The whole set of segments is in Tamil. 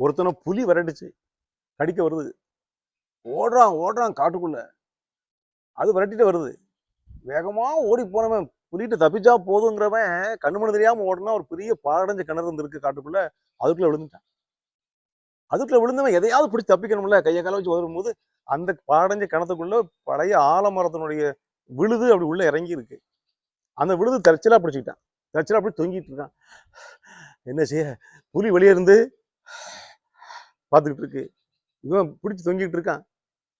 ஒருத்தனை புலி விரட்டுச்சு, கடிக்க வருது. ஓடுறான் ஓடுறான் காட்டுக்குள்ள. அது விரட்டிட்டு வருது. வேகமா ஓடி போனவன் புலிகிட்ட தப்பிச்சா போதுங்கிறவன் கண்ணு மண்ணு தெரியாம ஓடுனா ஒரு பெரிய பாழடைஞ்ச கிணறு இருந்திருக்கு காட்டுக்குள்ள. அதுக்குள்ள விழுந்துட்டான். அதுக்குள்ள விழுந்தவன் எதையாவது பிடிச்சி தப்பிக்கணும்ல, கையை கால வச்சு வரும்போது அந்த பாழடைஞ்ச கிணத்துக்குள்ள பழைய ஆலமரத்தினுடைய விழுது அப்படி உள்ள இறங்கி இருக்கு. அந்த விழுது தற்சலா பிடிச்சிக்கிட்டான். தற்சலா அப்படி தொங்கிட்டு இருக்கான். என்ன செய்ய? புலி வெளியே இருந்து பார்த்துக்கிட்டு இருக்கு. இவன் பிடிச்சி தொங்கிட்டு இருக்கான்.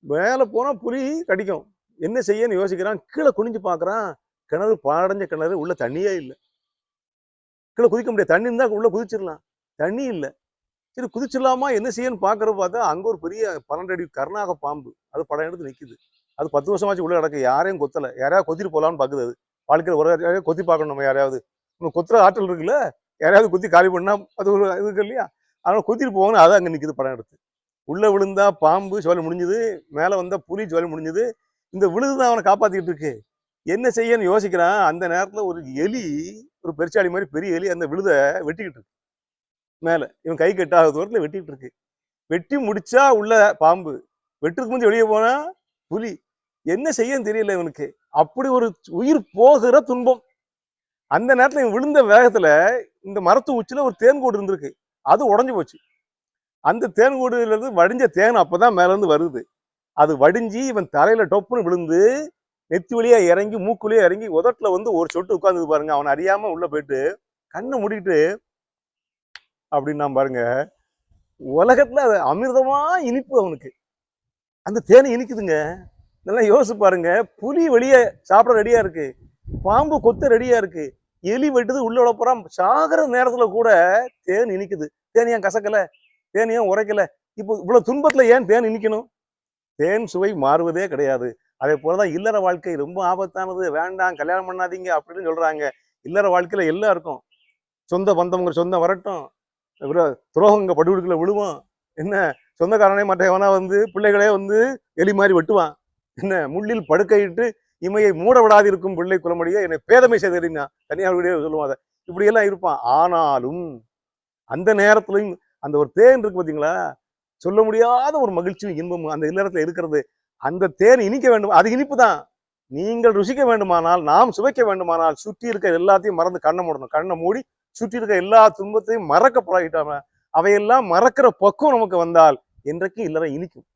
மேலே போனா புலி கடிக்கும். என்ன செய்யன்னு யோசிக்கிறான். கீழே குனிஞ்சு பார்க்கறான். கிணறு பாழடைஞ்ச கிணறு, உள்ள தண்ணியே இல்லை. கீழே குதிக்க முடியாது. தண்ணி இருந்தா உள்ள குதிச்சிடலாம். தண்ணி இல்லை. சரி குதிச்சிடலாமா என்ன செய்யன்னு பார்க்கறப்ப பார்த்தா அங்க ஒரு பெரிய 12 அடி கருநாக பாம்பு. அது படம் எடுத்து நிக்குது. அது 10 வருஷமாச்சு உள்ள கிடக்கு. யாரையும் கொத்தல. யாரையாவது கொத்திட்டு போலான்னு பாக்குது. அது வாழ்க்கையில ஒரு யாரையாவது கொத்தி பார்க்கணும். நம்ம யாரையாவது கொத்துற ஆற்றல் இருக்குல்ல, யாரையாவது குத்தி காலி பண்ணா அது ஒரு இது இருக்கு இல்லையா, அதனால கொத்திட்டு போகணும். அது அங்க நிக்குது படம் எடுத்து. உள்ள விழுந்தா பாம்பு சோலை முடிஞ்சது, மேல வந்தா புலி சோலை முடிஞ்சது. இந்த விழுதுதான் அவனை காப்பாத்திட்டு இருக்கு. என்ன செய்யன்னு யோசிக்கிறான். அந்த நேரத்துல ஒரு எலி, ஒரு பெருச்சாளி மாதிரி பெரிய எலி அந்த விழுத வெட்டிக்கிட்டு இருக்கு. மேல இவன் கை கட்டாத தூரத்துல வெட்டிட்டு இருக்கு. வெட்டி முடிச்சா உள்ள பாம்பு, வெட்டுறதுக்கு முந்தைய வெளியே போனா புலி. என்ன செய்யன்னு தெரியல இவனுக்கு. அப்படி ஒரு உயிர் போகிற துன்பம். அந்த நேரத்துல இவன் விழுந்த வேகத்துல இந்த மரத்து உச்சில ஒரு தேன்கூடு இருந்திருக்கு. அது உடஞ்சு போச்சு. அந்த தேன்கூடுல இருந்து வடிஞ்ச தேன் அப்பதான் மேல இருந்து வருது. அது வடிஞ்சு இவன் தலையில டொப்புன்னு விழுந்து நெத்தி வழியா இறங்கி மூக்குலயே இறங்கி உதட்டுல வந்து ஒரு சொட்டு உட்கார்ந்து பாருங்க. அவன் அறியாம உள்ள போயிட்டு கண்ணை மூடிட்டு அப்படின்னா பாருங்க. உலகத்துல அது அமிர்தமா இனிப்பு அவனுக்கு. அந்த தேனை இனிக்குதுங்க. இதெல்லாம் யோசிச்சு பாருங்க. புலி வெளியே சாப்பிட ரெடியா இருக்கு, பாம்பு கொத்த ரெடியா இருக்கு, எலி வெட்டுது உள்ள போறான். சாகிற நேரத்துல கூட தேன் இனிக்குது. தேன் ஏன் கசக்கல? தேன் ஏன் உரைக்கல? இப்போ இவ்வளவு துன்பத்துல ஏன் தேன் இனிக்கணும்? தேன் சுவை மாறுவதே கிடையாது. அதே போலதான் இல்லற வாழ்க்கை ரொம்ப ஆபத்தானது. வேண்டாம், கல்யாணம் பண்ணாதீங்க அப்படின்னு சொல்றாங்க. இல்லற வாழ்க்கையில எல்லாம் இருக்கும். சொந்த பந்தம்ங்கிற சொந்தம் வரட்டும், துரோகங்க படுகொடுக்கல விழுவோம். என்ன சொந்தக்காரனே மற்ற எவனா வந்து பிள்ளைகளே வந்து எலி மாதிரி வெட்டுவான். என்ன முள்ளில் படுக்கையிட்டு இமையை மூட விடாது இருக்கும் பிள்ளை குலமடிய என்னை பேதமை செய்தறினா தனியார் வீடியோ சொல்லுவான். அதை இப்படியெல்லாம் இருப்பான். ஆனாலும் அந்த நேரத்துலையும் அந்த ஒரு தேன் இருக்கு பார்த்தீங்களா, சொல்ல முடியாத ஒரு மகிழ்ச்சியும் இன்பமும் அந்த இல்லறத்துல இருக்கிறது. அந்த தேன் இனிக்க வேண்டும். அது இனிப்பு தான். நீங்கள் ருசிக்க வேண்டுமானால், நாம் சுவைக்க வேண்டுமானால், சுற்றி இருக்க எல்லாத்தையும் மறந்து கண்ணை மூடணும். கண்ணை மூடி சுற்றி இருக்க எல்லா துன்பத்தையும் மறக்க பழகிட்டாம, அவையெல்லாம் மறக்கிற பக்குவம் நமக்கு வந்தால் என்றைக்கும் இல்லற இனிக்கும்.